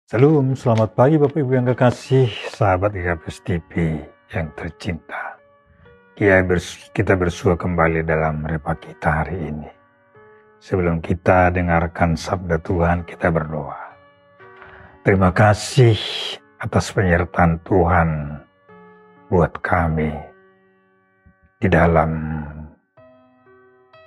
Salam, selamat pagi Bapak Ibu yang kekasih, sahabat IKPS TV yang tercinta. Kita bersua kembali dalam repa kita hari ini. Sebelum kita dengarkan sabda Tuhan, kita berdoa. Terima kasih atas penyertaan Tuhan buat kami di dalam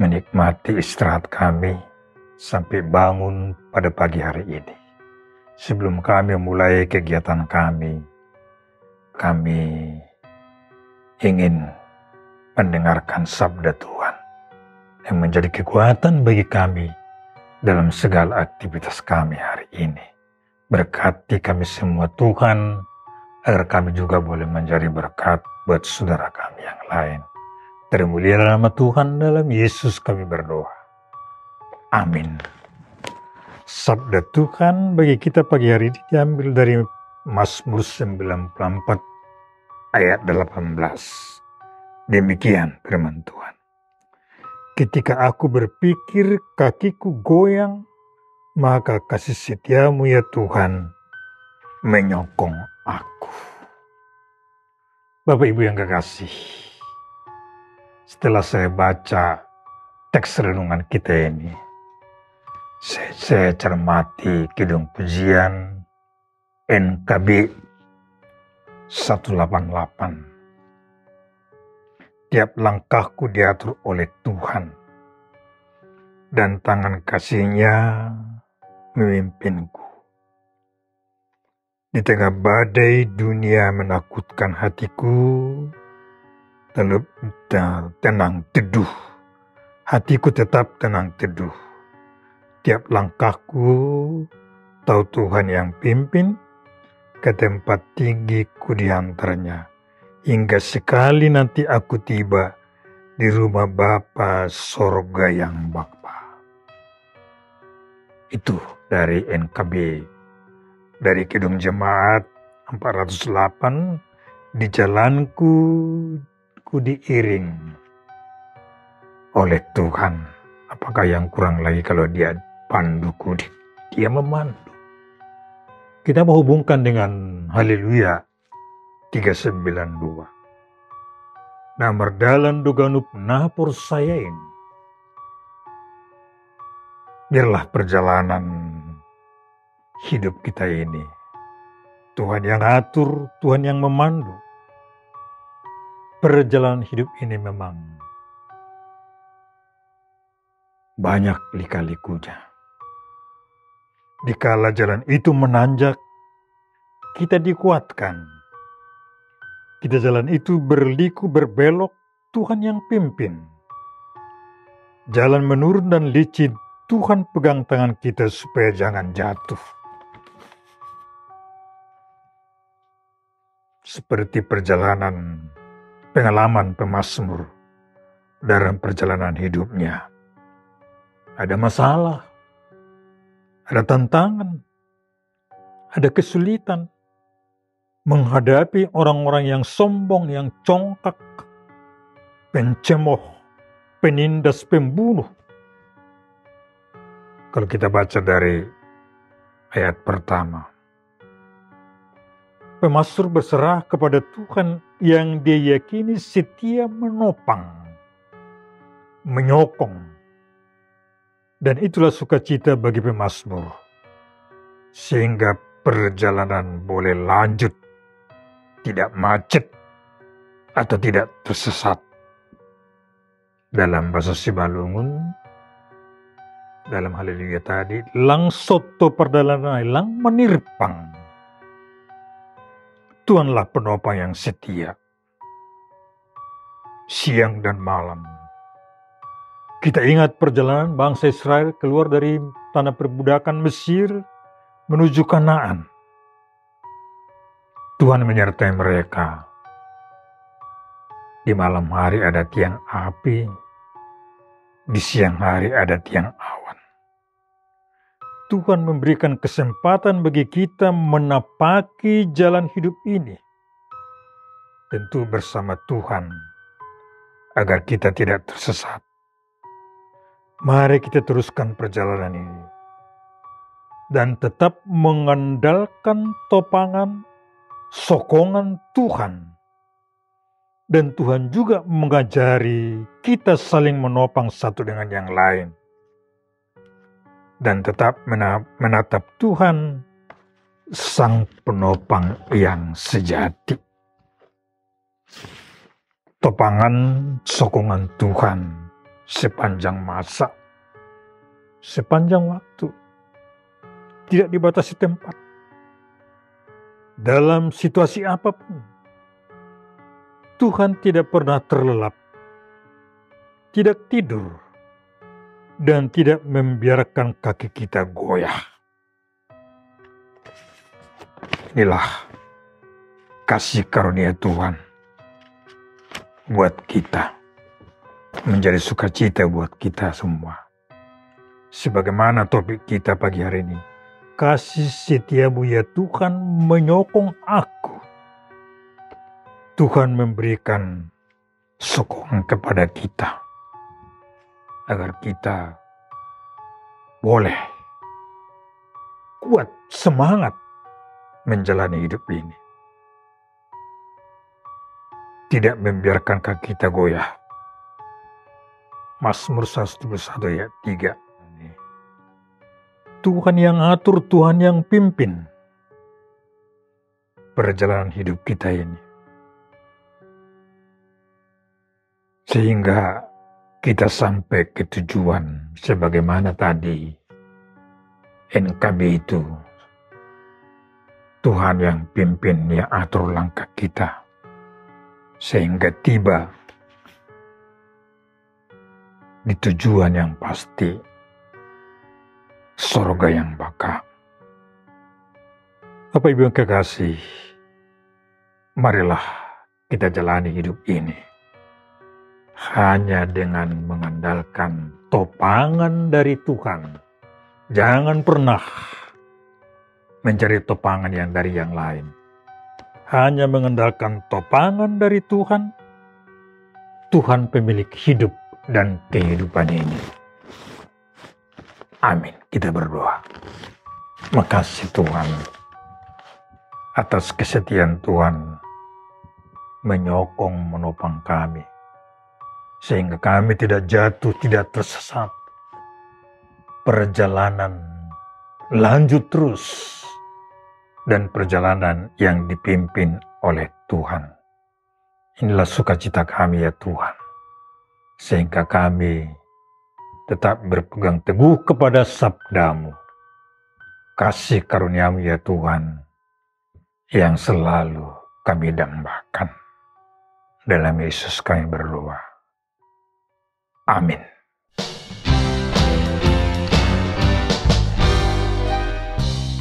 menikmati istirahat kami sampai bangun pada pagi hari ini. Sebelum kami mulai kegiatan kami ingin mendengarkan sabda Tuhan yang menjadi kekuatan bagi kami dalam segala aktivitas kami hari ini. Berkati kami semua Tuhan, agar kami juga boleh menjadi berkat buat saudara kami yang lain. Termulialah nama Tuhan, dalam Yesus kami berdoa. Amin. Sabda Tuhan bagi kita pagi hari ini diambil dari Mazmur 94 ayat 18. Demikian firman Tuhan. Ketika aku berpikir kakiku goyang, maka kasih setiamu ya Tuhan menyokong aku. Bapak Ibu yang kekasih, setelah saya baca teks renungan kita ini, saya cermati Kidung Pujian NKB 188. Tiap langkahku diatur oleh Tuhan, dan tangan kasih-Nya memimpinku. Di tengah badai dunia menakutkan hatiku, tenang teduh. Hatiku tetap tenang teduh. Tiap langkahku tahu Tuhan yang pimpin, ke tempat tinggi ku diantarnya, hingga sekali nanti aku tiba di rumah Bapa sorga yang Bapa. Itu dari NKB, dari Kidung Jemaat 408. Di jalanku ku diiring oleh Tuhan. Apakah yang kurang lagi kalau Dia panduku, Dia memandu. Kita menghubungkan dengan Haleluya 392. Namar dalan doganup napor sayain. Biarlah perjalanan hidup kita ini Tuhan yang atur, Tuhan yang memandu. Perjalanan hidup ini memang banyak lika-likunya. Dikala jalan itu menanjak, kita dikuatkan. Kita jalan itu berliku berbelok, Tuhan yang pimpin. Jalan menurun dan licin, Tuhan pegang tangan kita supaya jangan jatuh. Seperti perjalanan pengalaman pemazmur dalam perjalanan hidupnya. Ada masalah, ada tantangan, ada kesulitan menghadapi orang-orang yang sombong, yang congkak, pencemooh, penindas, pembunuh. Kalau kita baca dari ayat pertama, pemazmur berserah kepada Tuhan yang dia yakini setia menopang, menyokong. Dan itulah sukacita bagi pemazmur, sehingga perjalanan boleh lanjut, tidak macet atau tidak tersesat. Dalam bahasa Simalungun, dalam Haleluya tadi, lang soto perjalanan lang menirpang. Tuhanlah penopang yang setia, siang dan malam. Kita ingat perjalanan bangsa Israel keluar dari tanah perbudakan Mesir menuju Kanaan. Tuhan menyertai mereka. Di malam hari ada tiang api, di siang hari ada tiang awan. Tuhan memberikan kesempatan bagi kita menapaki jalan hidup ini. Tentu bersama Tuhan, agar kita tidak tersesat. Mari kita teruskan perjalanan ini dan tetap mengandalkan topangan, sokongan Tuhan. Dan Tuhan juga mengajari kita saling menopang satu dengan yang lain. Dan tetap menatap Tuhan, Sang Penopang yang sejati. Topangan sokongan Tuhan sepanjang masa, sepanjang waktu, tidak dibatasi tempat. Dalam situasi apapun, Tuhan tidak pernah terlelap, tidak tidur, dan tidak membiarkan kaki kita goyah. Inilah kasih karunia Tuhan buat kita, menjadi sukacita buat kita semua. Sebagaimana topik kita pagi hari ini, kasih setiamu ya Tuhan menyokong aku. Tuhan memberikan sokongan kepada kita, agar kita boleh kuat, semangat menjalani hidup ini. Tidak membiarkan kaki kita goyah. Mazmur 171 ayat 3. Tuhan yang atur, Tuhan yang pimpin perjalanan hidup kita ini. Sehingga kita sampai ke tujuan sebagaimana tadi NKB itu. Tuhan yang pimpin, yang atur langkah kita. Sehingga tiba di tujuan yang pasti, surga yang baka. Bapak Ibu yang kekasih, marilah kita jalani hidup ini hanya dengan mengandalkan topangan dari Tuhan. Jangan pernah mencari topangan yang dari yang lain. Hanya mengandalkan topangan dari Tuhan. Tuhan pemilik hidup dan kehidupan ini. Amin. Kita berdoa. Makasih Tuhan atas kesetiaan Tuhan menyokong, menopang kami. Sehingga kami tidak jatuh, tidak tersesat. Perjalanan lanjut terus. Dan perjalanan yang dipimpin oleh Tuhan. Inilah sukacita kami ya Tuhan. Sehingga kami tetap berpegang teguh kepada sabda-Mu. Kasih karunia-Mu ya Tuhan, yang selalu kami dambakan. Dalam Yesus kami berdoa. Amin.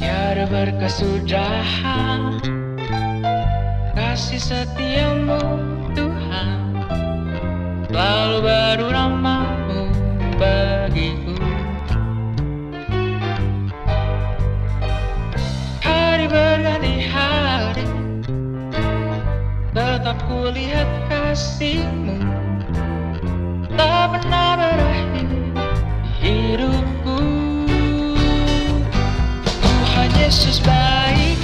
Tiada berkah sudah, kasih setia-Mu Tuhan, selalu baru rahmat-Mu bagiku. Hari berganti hari, tetap kulihat kasih-Mu, tak pernah berakhir hidupku. Tuhan Yesus baik,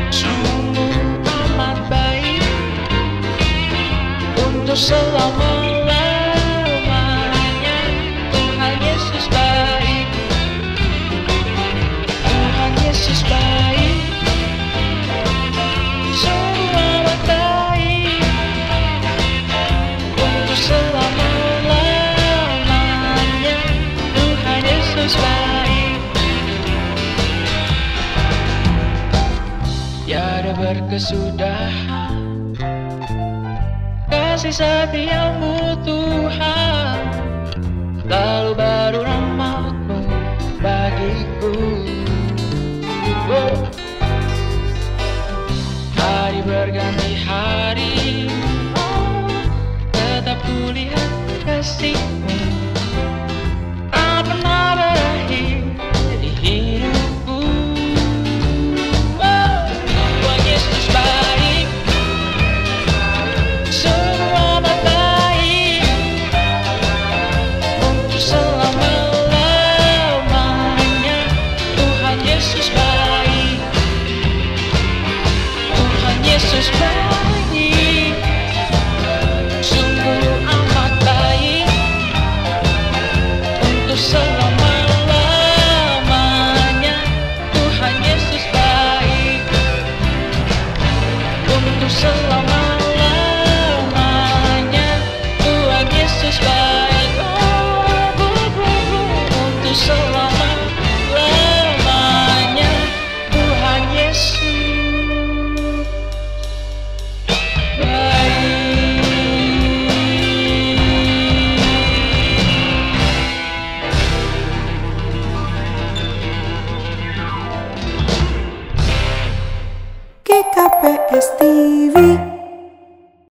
sungguh amat baik, untuk selama-lamanya. Tuhan Yesus baik, Tuhan Yesus baik, sungguh amat baik, untuk selama-lamanya. Tuhan Yesus baik. Tiada berkesudahan, kasih setia-Mu Tuhan, selalu baru rahmat-Mu bagiku. Hari berganti hari, tetap kulihat kasih